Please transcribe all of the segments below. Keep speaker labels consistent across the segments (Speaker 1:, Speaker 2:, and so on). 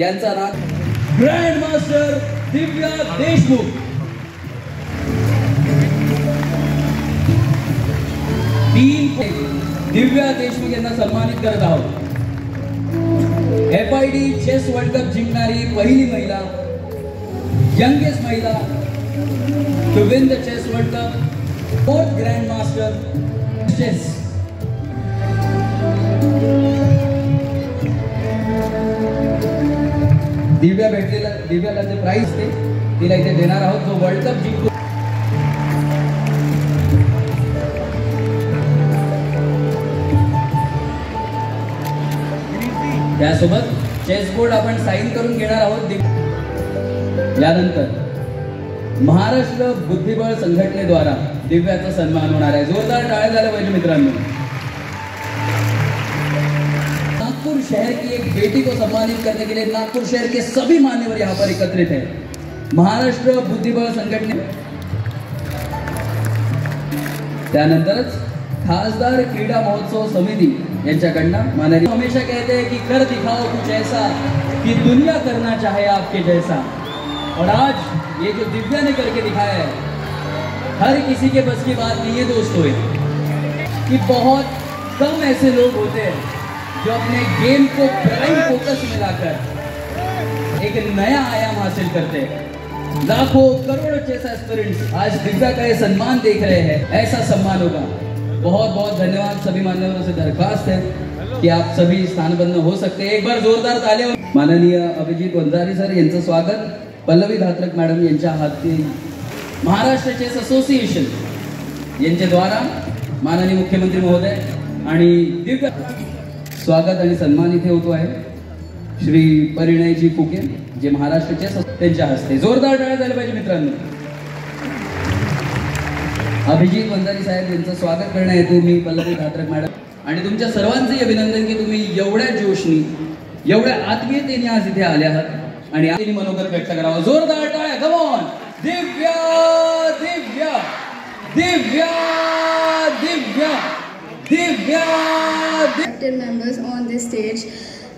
Speaker 1: यांचा नाव grand master Divya Deshmukh. Divya Deshmukh यांना सन्मानित करत आहोत। FID चेस वर्ल्ड कप जिंकणारी पहिली महिला, यंगेस्ट महिला to win the chess world cup, fourth grandmaster chess. दिव्याला जे प्राइज ते तिला इथे देणार आहोत, जो वर्ल्ड कप जिंकतो। त्यासोबत चेस बोर्ड आपण साइन करून घेणार आहोत। यानंतर महाराष्ट्र बुद्धिबळ संघटनेद्वारा दिव्याचा सन्मान होणार आहे। जोरदार टाळ्या झाल्या पाहिजे मित्रांनो। नागपुर शहर की एक बेटी को सम्मानित करने के लिए नागपुर शहर के सभी मान्यवर यहाँ पर एकत्रित हैं। महाराष्ट्र बुद्धिबळ संघटने त्यानंतरच खासदार क्रीडा महोत्सव समिति यांच्याकडनं माननीय हमेशा कहते हैं कि कर दिखाओ कुछ ऐसा कि दुनिया करना चाहे आपके जैसा। और आज ये जो दिव्या ने करके दिखाया है, हर किसी के बस की बात नहीं है दोस्तों। कि बहुत कम ऐसे लोग होते हैं जो अपने गेम को प्राइम फोकस में लाकर एक नया आयाम हासिल करते हैं। लाखों करोड़ों चेस एस्पिरेंट्स आज दिव्या का ये सम्मान देख रहे हैं, ऐसा सम्मान होगा। बहुत बहुत धन्यवाद। सभी मान्यवरों से दरखास्त है कि आप सभी स्थानबद्ध हो सकते हैं। एक बार जोरदार तालियां। माननीय अभिजीत वंजारी सर यांचं स्वागत पल्लवी धात्रक मॅडम यांच्या हाती महाराष्ट्र चेस असोसिएशन यांच्या द्वारा माननीय मुख्यमंत्री महोदय आणि दिव्य स्वागत आणि सन्मान इथे होतो आहे। श्री परिणयजी फुके जे महाराष्ट्र चेस त्यांच्या हस्ते जोरदार टाळ्या झाल्या पाहिजे मित्रांनो। अभिजीत वंजारी साहेब यांचं स्वागत करण्या हेतू मी पल्लवी धात्रक मॅडम आणि तुमच्या सर्वांचे अभिनंदन की तुम्ही एवढ्या जोशनी, एवढ्या आत्मीयतेने आज इथे आले आहात आणि आपली मनोगत व्यक्त करावं। जोरदार टाळ्या। Come on Divya Divya Divya Divya Divya.
Speaker 2: Members on this stage,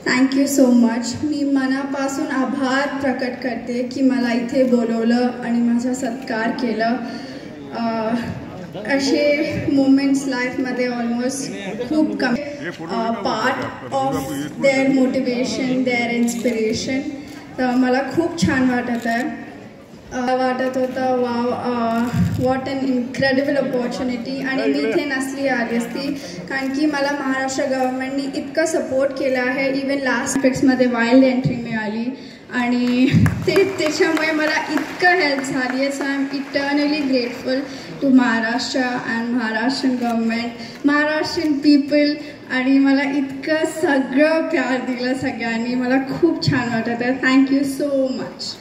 Speaker 2: thank you so much. मी मनापासून आभार प्रकट करते की मला इथे बोलवलं आणि माझा सत्कार केलं। असे मोमेंट्स लाईफमध्ये ऑलमोस्ट खूप कमी part of their motivation, their inspiration. तर मला खूप छान वाटत होतं wow, what an incredible opportunity. आणि मी इथे नसली आली असती कारण की मला महाराष्ट्र गव्हर्नमेंटनी इतकं सपोर्ट केलं आहे। इवन लास्ट फिक्समध्ये वाईल्ड एंट्री मिळाली आणि त्याच्यामुळे मला इतकं हेल्प झाली आहे। So I am eternally grateful to Maharashtra and Maharashtran government, Maharashtrian people. आणि मला इतकं सगळं प्यार दिलं सगळ्यांनी, मला खूप छान वाटत आहे। Thank you so much.